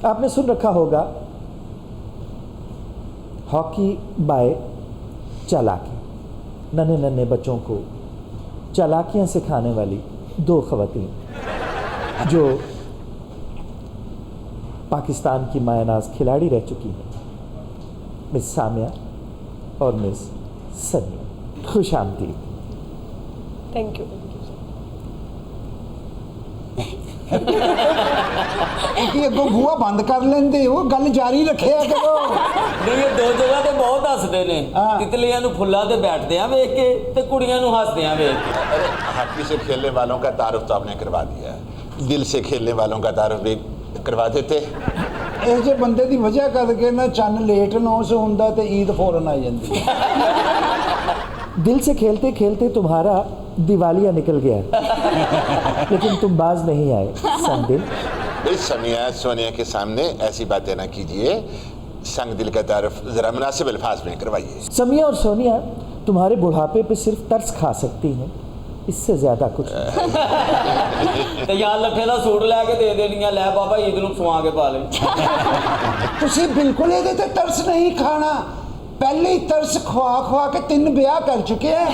आपने सुन रखा होगा हॉकी बाय चालाकी, नन्हे नन्हे बच्चों को चालाकियां सिखाने वाली दो खवातीन जो पाकिस्तान की मायनाज खिलाड़ी रह चुकी हैं, मिस सामिया और मिस सनिया। खुश आमदीद। Thank you. अगों बूहा बंद कर लेंदे हो, गल जारी रखिया करो। नहीं, ये दो जगह ते बहुत हसदे ने, तितलियां नूं फुल्लां ते बैठदियां वेख के ते कुड़ियां नूं हसदियां वेख के। अरे हॉकी से खेलने वालों का तारुफ तो आपने करवा दिया, दिल से खेलने वालों का तारुफ भी करवा देते। ਇਹ ਜੇ ਬੰਦੇ ਦੀ ਵਜ੍ਹਾ ਕਰਕੇ ਨਾ ਚੰਨ ਲੇਟ 900 ਹੁੰਦਾ ਤੇ ईद फौरन आ जाती। दिल से खेलते खेलते तुम्हारा दिवालिया निकल गया लेकिन तुम बाज नहीं आए संदिल। इस समिया सोनिया के सामने ऐसी बातें ना कीजिए, संग दिल का तारुफ जरा मुनासिब अल्फाज में करवाइए। समिया और सोनिया तुम्हारे बुढ़ापे पे सिर्फ तरस खा सकती हैं, इससे ज्यादा कुछ नहीं। ते यार लखे दा सूट लैके दे देनियां, लै बाबा ईद नूं सवा के पा ले। ਤੁਸੀਂ ਬਿਲਕੁਲ ਇਹਦੇ ਤੇ ਤਰਸ ਨਹੀਂ ਖਾਣਾ, पहले ही तरस खुआ खुआ के 3 ब्याह कर चुके हैं।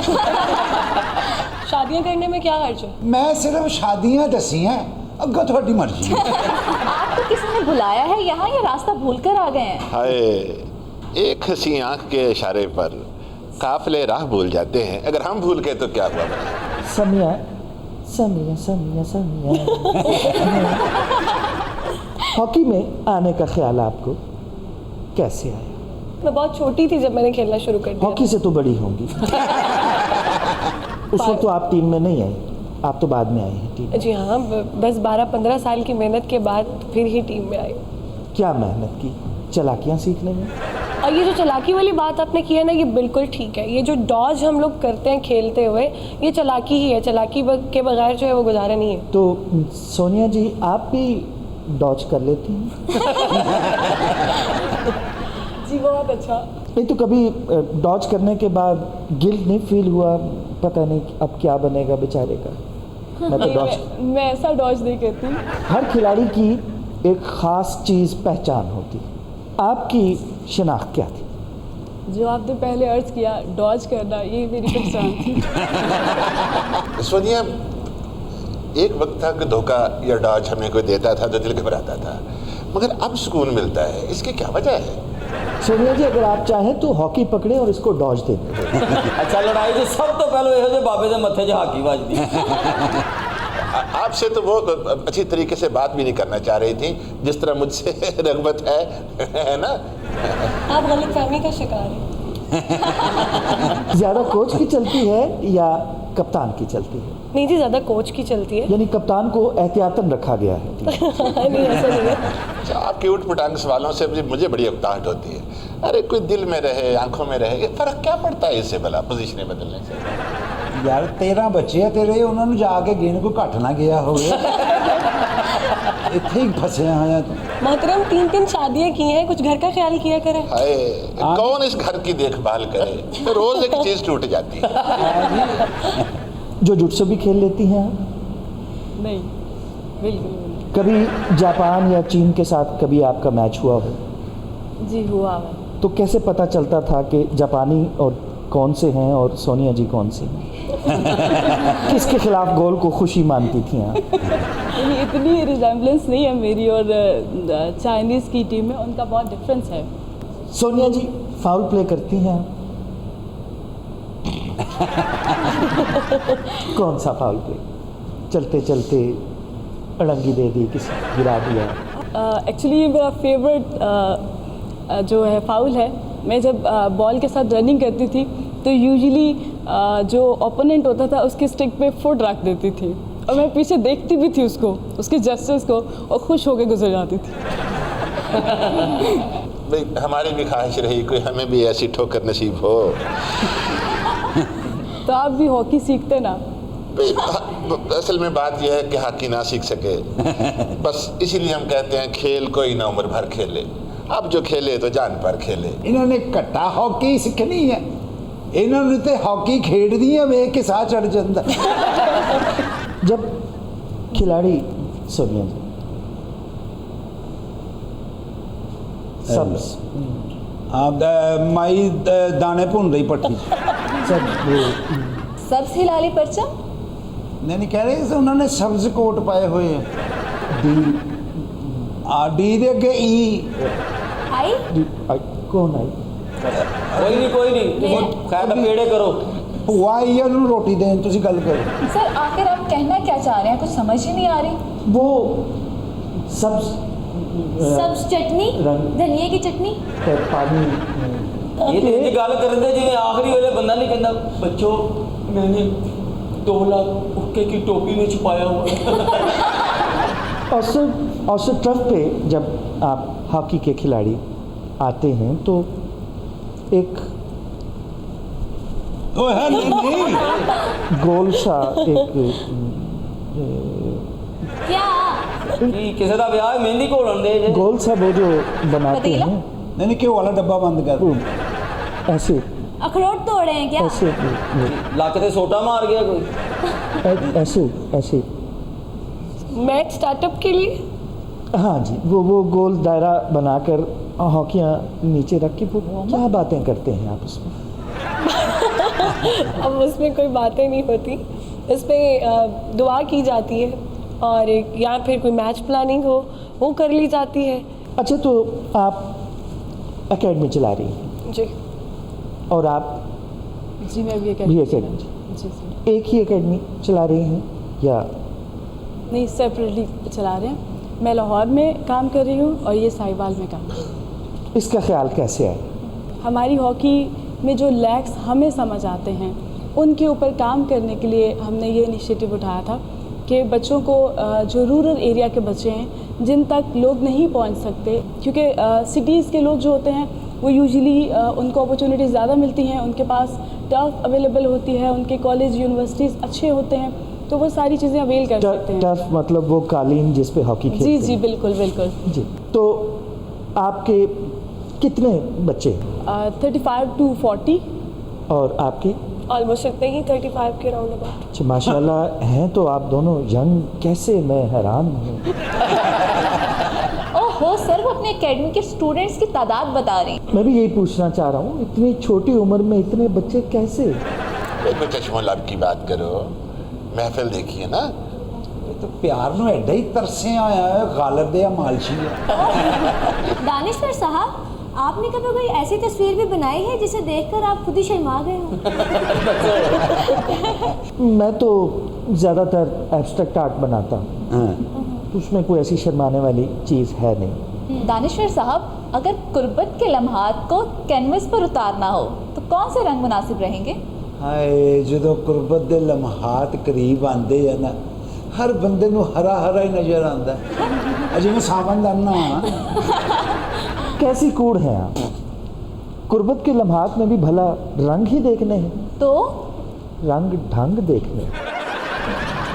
शादियां करने में क्या हर्ज है? मैं सिर्फ शादियां दसी हैं, अग्गों थोड़ी मर्जी। आपको किसी ने बुलाया है यहाँ या रास्ता भूल कर आ गए हैं? हाय, एक हंसी आंख के इशारे पर काफिले राह भूल जाते हैं, अगर हम भूल गए तो क्या हुआ? समिया समिया समिया समिया हॉकी में आने का ख्याल आपको कैसे आया? मैं बहुत छोटी थी जब मैंने खेलना शुरू कर दिया। हॉकी से तो बड़ी होंगी। उस वक्त तो आप टीम में नहीं आई, आप तो बाद में आए हैं टीम। जी हाँ, 10-12-15 साल की मेहनत के बाद फिर ही टीम में आई। क्या मेहनत की? चालाकियाँ सीखने में। और ये जो चालाकी वाली बात आपने की है ना, ये बिल्कुल ठीक है। ये जो डॉज हम लोग करते हैं खेलते हुए, ये चालाकी ही है। चालाकी के बगैर जो है वो गुजारा नहीं है। तो सोनिया जी आप भी डॉज कर लेती हैं? जी बहुत अच्छा। नहीं तो कभी डॉज करने के बाद गिल्ट नहीं फील हुआ, पता नहीं अब क्या बनेगा बेचारे का? मैं तो डॉज मैं ऐसा डॉज नहीं करती। हर खिलाड़ी की एक ख़ास चीज़ पहचान होती है, आपकी शिनाख्त क्या थी? जो आपने पहले अर्ज किया डॉज करना, ये मेरी पहचान थी। सोनिया, एक वक्त था कि धोखा या डॉज हमें कोई देता था तो दिल घबराता था, मगर अब सुकून मिलता है, इसकी क्या वजह है? सोनिया जी अगर आप चाहें तो हॉकी पकड़े और इसको डॉज दे दें। अच्छा, लड़ाई तो सब तो पहले यहो जे बाबे दे मत्थे 'च हाकी वजदी। आपसे तो वो अच्छी तरीके से बात भी नहीं करना चाह रही थी जिस तरह मुझसे रगबत है ना? आप गलतफहमी का शिकार हैं। ज़्यादा कोच की चलती है या कप्तान की चलती है? नहीं जी, ज़्यादा कोच की चलती है। यानी कप्तान को एहतियातन रखा गया है। नहीं ऐसा नहीं है। आपके उठ पटांग सवालों से मुझे बड़ी अवताहट होती है। अरे कोई दिल में रहे आंखों में रहे, फर्क क्या पड़ता है इससे भला पोजीशनें बदलने से? यार 13 बच्चे हैं तेरे, उन्होंने जाके गिन को घट ना गया हो। इतने ही फंसे हैं तुम। मोहतरम 3-3 शादियां की हैं, कुछ घर का ख्याल किया करें। हाय, कौन इस घर की देखभाल करे? तो रोज एक चीज टूट जाती है। जो जुट्सु भी खेल लेती हैं आप? नहीं, बिल्कुल नहीं। कभी जापान या चीन के साथ कभी आपका मैच हुआ हो? जी हुआ है। तो कैसे पता चलता था कि जापानी और कौन से हैं और सोनिया जी कौन सी हैं? किसके खिलाफ गोल को खुशी मानती थी आप? इतनी रिजेम्बलेंस नहीं है मेरी और चाइनीज़ की टीम में, उनका बहुत डिफरेंस है। सोनिया जी फाउल प्ले करती हैं आप? कौन सा फाउल प्ले? चलते चलते अड़ंगी दे दी, किसी गिरा दिया? एक्चुअली ये मेरा फेवरेट जो है फाउल है। मैं जब बॉल के साथ रनिंग करती थी तो यूजुअली जो ओपोनेंट होता था उसके स्टिक पे फुट रख देती थी और मैं पीछे देखती भी थी उसको, उसके जस्टिस को, और खुश होकर गुजर जाती थी। भाई हमारी भी ख्वाहिश रही कोई हमें भी ऐसी ठोकर नसीब हो। तो आप भी हॉकी सीखते ना? असल में बात यह है कि हॉकी ना सीख सके, बस इसीलिए हम कहते हैं खेल कोई ना उम्र भर खेले, अब जो खेले तो जान पर खेले। इन्होंने कट्टा हॉकी सीखनी है, इन्होंने तो हॉकी खेडदी है वेख के साह चढ़ जाता। जब खिलाड़ी सोनिया जी सब्ज आप माई दाने भुन रही पट्टी सब वो सब्ज हिलाली परचम। नहीं कह रहे थे उन्होंने सब्ज कोट पाए हुए हैं। डी दे अगे ई आई कौन आई कोई नहीं तुम खैर पेड़े करो। भूआ आई है उन्होंने रोटी दें तुसी गल करो। सर आखिर आप कहना क्या चाह रहे हैं, कुछ समझ ही नहीं आ रही। वो सब्ज सब्ज चटनी, रंग। धनिया की चटनी। पानी ये तो इंज गल करन दे जिवें आखिरी वेले बंदा नहीं कहंदा बच्चों मैंने 2 लाख हुक्के की टोपी में छुपाया हुआ है। औसत ट्रफ पे जब आप हॉकी के खिलाड़ी आते हैं तो एक ओए है नहीं गोल सा एक क्या कि किसी का ब्याह मेहंदी घोलन दे जे। गोल सा वो जो बनाते पतीला? हैं नहीं क्यों वाला डब्बा बंद कर। वो ऐसे अखरोट तोड़े हैं क्या? ऐसे लक ते सोटा मार गया कोई। ऐसे ऐसे मैच स्टार्टअप के लिए हाँ जी वो गोल दायरा बनाकर हॉकियाँ नीचे रख के वो क्या बातें करते हैं आप उसमें। अब उसमें कोई बातें नहीं होती, इसमें दुआ की जाती है और या फिर कोई मैच प्लानिंग हो वो कर ली जाती है। अच्छा तो आप एकेडमी चला रही हैं जी और आप जी मैं भी भी एकेडमी जी जी एक ही एकेडमी चला रही हैं या नहीं सेपरेटली चला रहे हैं। मैं लाहौर में काम कर रही हूँ और ये साहिवाल में काम कर रही हूँ। इसका ख्याल कैसे आया? हमारी हॉकी में जो लैक्स हमें समझ आते हैं उनके ऊपर काम करने के लिए हमने ये इनिशिएटिव उठाया था कि बच्चों को जो रूरल एरिया के बच्चे हैं जिन तक लोग नहीं पहुंच सकते, क्योंकि सिटीज़ के लोग जो होते हैं वो यूजुअली उनको अपॉर्चुनिटीज़ ज़्यादा मिलती हैं, उनके पास टर्फ अवेलेबल होती है, उनके कॉलेज यूनिवर्सिटीज़ अच्छे होते हैं तो वो सारी चीज़ें अवेल कर सकते हैं। टर्फ मतलब वो कालीन जिस पे हॉकी खेलते जी हैं। जी बिल्कुल बिल्कुल जी तो आपके कितने बच्चे 35 to 40 और आपके? ऑलमोस्ट इतने ही 35 के राउंड अबाउट। अच्छा माशाल्लाह हैं तो आप दोनों यंग, कैसे मैं हैरान हूँ। ओहो सर, वो अपने एकेडमी के स्टूडेंट्स की तादाद बता रही हैं। मैं भी यही पूछना चाह रहा हूँ इतनी छोटी उम्र में इतने बच्चे कैसे? में चश्मो लब की बात करो, महफिल देखिए ना। तो प्यार ਨੂੰ ਐਡਾ ਹੀ ਤਰਸਿਆ ਆਇਆ ਹੈ गालिब दे मालशी है। दानिश्वर साहब, आपने कभी कोई ऐसी तस्वीर भी बनाई है जिसे देखकर आप खुद ही शर्मा गए हो? मैं तो ज़्यादातर एब्स्ट्रैक्ट आर्ट बनाता हूँ, उसमें कोई ऐसी शर्माने वाली चीज़ है नहीं। दानिश्वर साहब, अगर कुर्बत के लम्हात को कैनवस पर उतारना हो तो कौन से रंग मुनासिब रहेंगे? हाय ਜਦੋਂ ਕੁਰਬਤ ਦੇ ਲਮਹਾਤ ਕਰੀਬ ਆਉਂਦੇ ਆ ਨਾ, ਹਰ ਬੰਦੇ ਨੂੰ ਹਰਾ ਹਰਾ ਹੀ ਨਜ਼ਰ ਆਉਂਦਾ ਹੈ, ਜਿਵੇਂ ਸਾਵਣ ਦਾ ਨਾ। कैसी कूड़ है आप? कुर्बत के लम्हात में भी भला रंग ही देखने हैं, तो रंग ढंग देखने।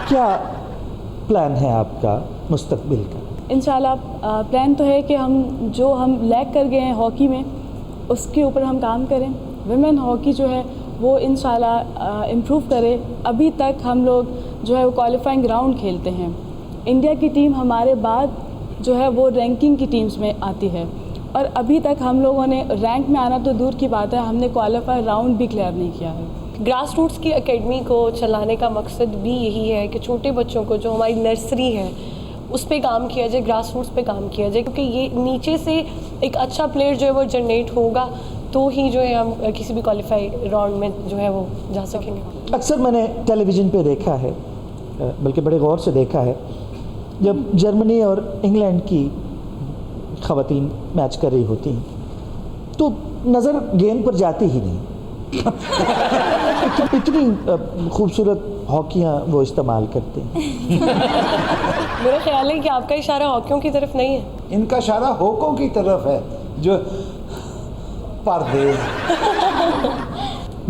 क्या प्लान है आपका मुस्तकबिल का? इंशाल्लाह प्लान तो है कि हम लैग कर गए हैं हॉकी में उसके ऊपर हम काम करें। विमेन हॉकी जो है वो इंशाल्लाह इम्प्रूव करे। अभी तक हम लोग जो है वो क्वालिफाइंग राउंड खेलते हैं। इंडिया की टीम हमारे बाद जो है वो रैंकिंग की टीम्स में आती है और अभी तक हम लोगों ने रैंक में आना तो दूर की बात है, हमने क्वालिफाई राउंड भी क्लियर नहीं किया है। ग्रास रूट्स की एकेडमी को चलाने का मकसद भी यही है कि छोटे बच्चों को जो हमारी नर्सरी है उस पे काम किया जाए, ग्रास रूट्स पे काम किया जाए, क्योंकि ये नीचे से एक अच्छा प्लेयर जो है वो जनरेट होगा तो ही जो है हम किसी भी क्वालिफाई राउंड में जो है वो जा सकेंगे। अक्सर मैंने टेलीविज़न पे देखा है, बल्कि बड़े गौर से देखा है, जब जर्मनी और इंग्लैंड की ख़वातीन मैच कर रही होती हैं तो नज़र गेंद पर जाती ही नहीं। इतनी खूबसूरत हॉकियाँ वो इस्तेमाल करते हैं। मेरा ख्याल है कि आपका इशारा हॉकियों की तरफ नहीं है, इनका इशारा होकों की तरफ है जो पर्दे।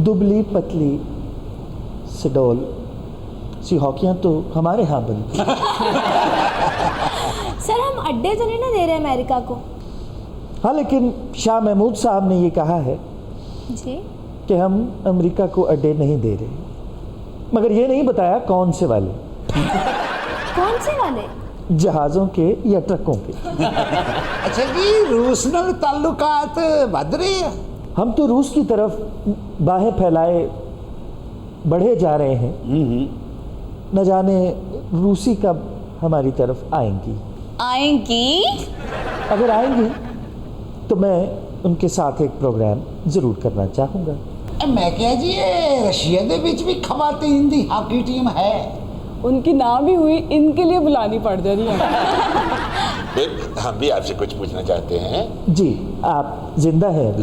दुबली पतली सडोल सी हॉकियाँ तो हमारे यहाँ बनती हैं। सर, हम अड्डे तो नहीं ना दे रहे अमेरिका को? हाँ, लेकिन शाह महमूद साहब ने ये कहा है जी कि हम अमेरिका को अड्डे नहीं दे रहे, मगर ये नहीं बताया कौन से वाले। कौन से वाले? जहाज़ों के या ट्रकों के। अच्छा जी, रूस नाल ताल्लुकात बढ़ रहे हैं? हम तो रूस की तरफ बाहें फैलाए बढ़े जा रहे हैं। न जाने रूसी कब हमारी तरफ आएंगी। अगर आएंगी तो मैं उनके साथ एक प्रोग्राम ज़रूर करना चाहूँगा। मैं क्या जी, ये रशिया दे विच भी खवातीन दी हॉकी टीम है? उनकी ना भी हुई, इनके लिए बुलानी पड़ जा रही है। फिर हम भी आपसे कुछ पूछना चाहते हैं। जी, आप जिंदा हैं अभी?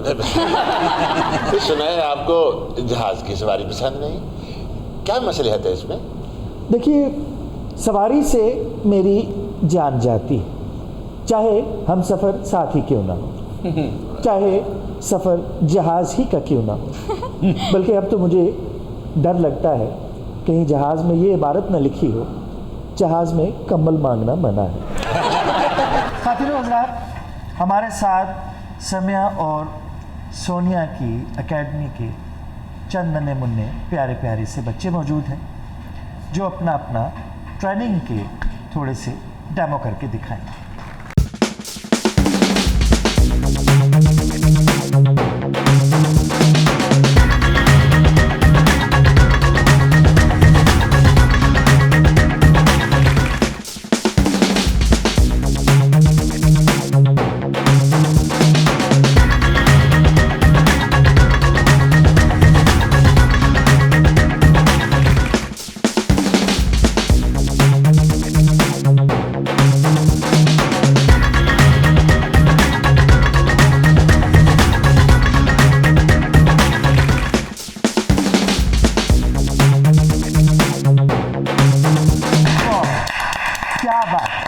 तो सुना है आपको जहाज की सवारी पसंद नहीं, क्या मसलियत है इसमें? देखिए, सवारी से मेरी जान जाती है, चाहे हम सफ़र साथ ही क्यों ना हो, चाहे सफ़र जहाज़ ही का क्यों ना हो। बल्कि अब तो मुझे डर लगता है कहीं जहाज़ में ये इबारत न लिखी हो, जहाज़ में कंबल मांगना मना है। खातिरों हज़रात, हमारे साथ सम्या और सोनिया की एकेडमी के चंद नन्हे मुन्ने प्यारे प्यारे से बच्चे मौजूद हैं जो अपना अपना ट्रेनिंग के थोड़े से डेमो करके दिखाएंगे।